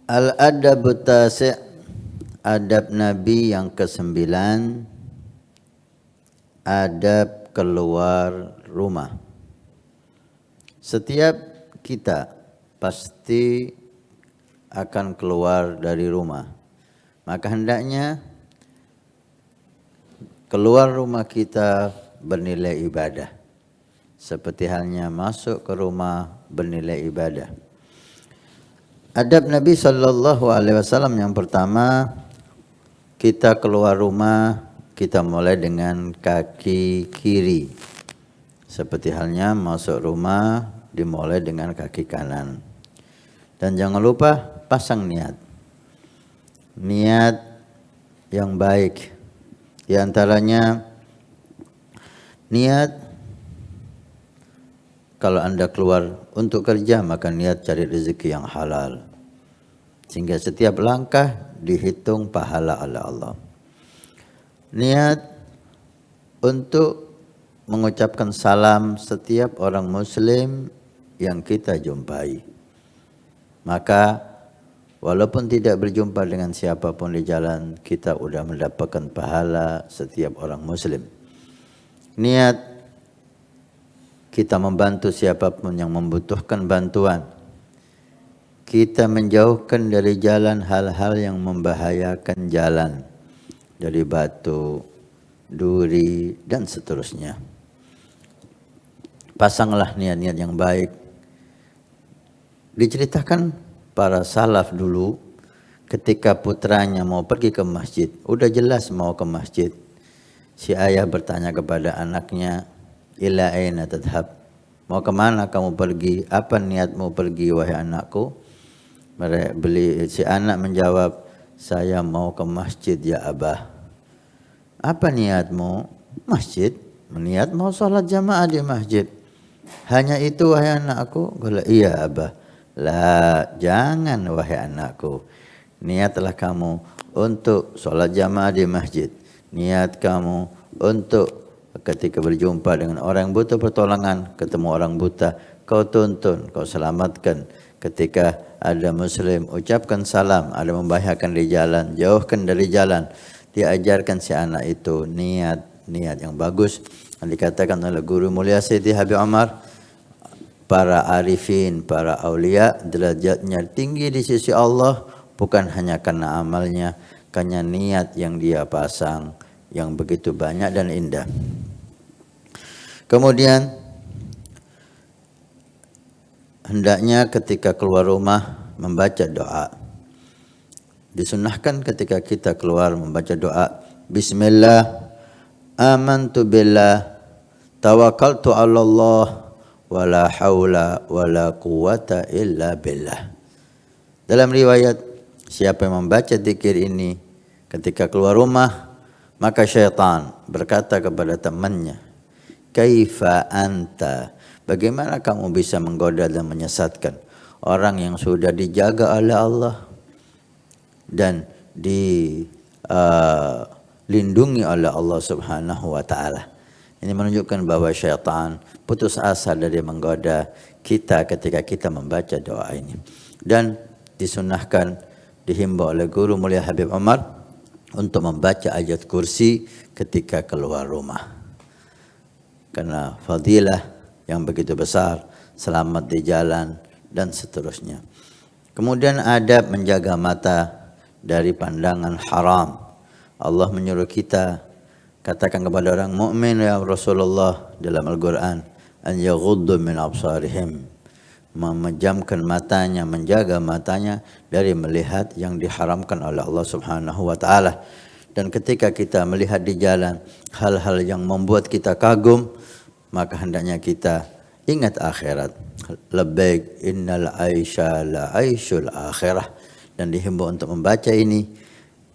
Al-adabu tasi', adab Nabi yang ke-9, adab keluar rumah. Setiap kita pasti akan keluar dari rumah. Maka hendaknya keluar rumah kita bernilai ibadah. Seperti halnya masuk ke rumah bernilai ibadah. Adab Nabi SAW yang pertama, kita keluar rumah, kita mulai dengan kaki kiri. Seperti halnya masuk rumah, dimulai dengan kaki kanan. Dan jangan lupa pasang niat. Niat yang baik. Di antaranya niat kalau Anda keluar untuk kerja, maka niat cari rezeki yang halal. Sehingga setiap langkah dihitung pahala oleh Allah. Niat untuk mengucapkan salam setiap orang muslim yang kita jumpai. Maka walaupun tidak berjumpa dengan siapapun di jalan, kita sudah mendapatkan pahala setiap orang muslim. Niat kita membantu siapapun yang membutuhkan bantuan. Kita menjauhkan dari jalan hal-hal yang membahayakan jalan. Dari batu, duri, dan seterusnya. Pasanglah niat-niat yang baik. Diceritakan para salaf dulu, ketika putranya mau pergi ke masjid, udah jelas mau ke masjid. Si ayah bertanya kepada anaknya, ila aina tadhhab? Mau kemana kamu pergi? Apa niatmu pergi wahai anakku? Si anak menjawab, saya mau ke masjid ya abah. Apa niatmu? Masjid. Niat mau sholat jamaah di masjid. Hanya itu wahai anakku? Kata, iya abah. Lah jangan wahai anakku. Niatlah kamu untuk sholat jamaah di masjid. Niat kamu untuk ketika berjumpa dengan orang yang butuh pertolongan, ketemu orang buta, kau tuntun, kau selamatkan. Ketika ada muslim, ucapkan salam, ada membahayakan di jalan, jauhkan dari jalan. Diajarkan si anak itu niat yang bagus. Yang dikatakan oleh guru mulia Sayyidi Habib Umar, para arifin, para aulia, derajatnya tinggi di sisi Allah, bukan hanya karena amalnya, karena niat yang dia pasang, yang begitu banyak dan indah. Kemudian hendaknya ketika keluar rumah membaca doa. Disunnahkan ketika kita keluar membaca doa, Bismillah, amantu billah, tawakkaltu ala Allah, wala haula wala quwata illa billah. Dalam riwayat, siapa yang membaca zikir ini ketika keluar rumah, maka syaitan berkata kepada temannya, kaifa anta? Bagaimana kamu bisa menggoda dan menyesatkan orang yang sudah dijaga oleh Allah dan dilindungi oleh Allah Subhanahu wa taala. Ini menunjukkan bahwa syaitan putus asa dari menggoda kita ketika kita membaca doa ini. Dan disunnahkan, dihimbau oleh guru mulia Habib Umar untuk membaca ayat kursi ketika keluar rumah. Karena fadilah yang begitu besar, selamat di jalan, dan seterusnya. Kemudian adab menjaga mata dari pandangan haram. Allah menyuruh kita, katakan kepada orang mukmin ya Rasulullah dalam Al-Quran, an yaghuddu min absarihim, memejamkan matanya, menjaga matanya dari melihat yang diharamkan oleh Allah Subhanahu wa taala. Dan ketika kita melihat di jalan hal-hal yang membuat kita kagum, maka hendaknya kita ingat akhirat. Labbaik innal aisha la aishul akhirah. Dan dihimbau untuk membaca ini.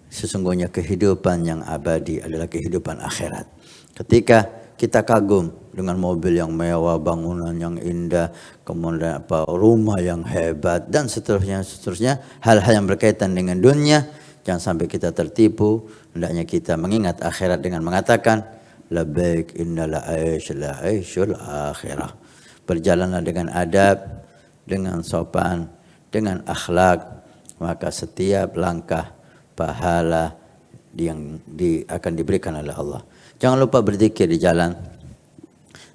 Sesungguhnya kehidupan yang abadi adalah kehidupan akhirat. Ketika kita kagum dengan mobil yang mewah, bangunan yang indah, kemudian rumah yang hebat, dan seterusnya, hal-hal yang berkaitan dengan dunia, jangan sampai kita tertipu. Hendaknya kita mengingat akhirat dengan mengatakan, labbaik innal aish la aishul akhirah. Berjalanlah dengan adab, dengan sopan, dengan akhlak, maka setiap langkah pahala yang akan diberikan oleh Allah. Jangan lupa berzikir di jalan,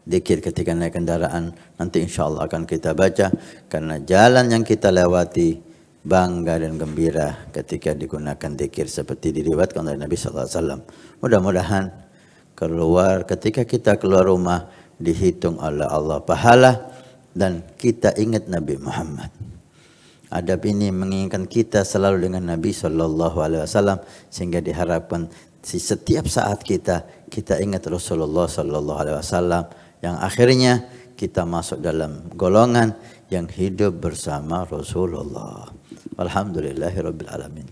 zikir ketika naik kendaraan, nanti insya Allah akan kita baca, karena jalan yang kita lewati bangga dan gembira ketika digunakan zikir seperti diriwayatkan oleh Nabi SAW. Mudah-mudahan ketika kita keluar rumah dihitung oleh Allah pahala dan kita ingat Nabi Muhammad. Adab ini mengingatkan kita selalu dengan Nabi SAW, sehingga diharapkan di setiap saat kita ingat Rasulullah SAW, yang akhirnya kita masuk dalam golongan yang hidup bersama Rasulullah. Alhamdulillahirabbil alamin.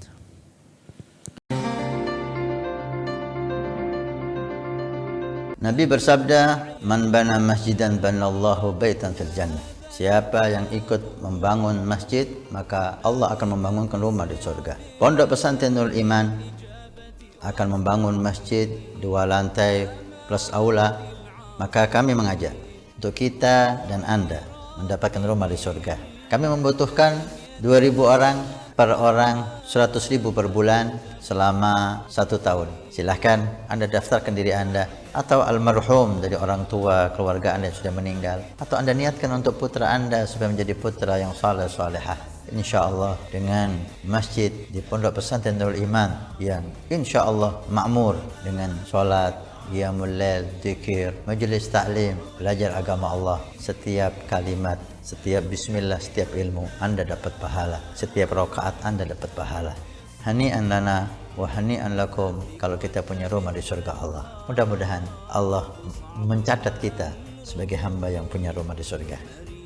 Nabi bersabda, "Man bana masjidan banallahu baitan fil jannah." Siapa yang ikut membangun masjid, maka Allah akan membangunkan rumah di surga. Pondok Pesantren Nurul Iman akan membangun masjid 2 lantai plus aula. Maka kami mengajak untuk kita dan Anda mendapatkan rumah di surga. Kami membutuhkan 2.000 orang, per orang 100.000 per bulan selama 1 tahun. Silahkan Anda daftarkan diri Anda atau almarhum dari orang tua keluarga Anda yang sudah meninggal, atau Anda niatkan untuk putra Anda supaya menjadi putra yang saleh salehah. Insya Allah dengan masjid di Pondok Pesantren Nurul Iman yang insya Allah makmur dengan sholat, qiyamul lail, zikir, majelis taklim, belajar agama Allah, setiap kalimat, setiap bismillah, setiap ilmu Anda dapat pahala, setiap rakaat Anda dapat pahala. Hani'an lana wa hani'an lakum kalau kita punya rumah di surga Allah. Mudah-mudahan Allah mencatat kita sebagai hamba yang punya rumah di surga.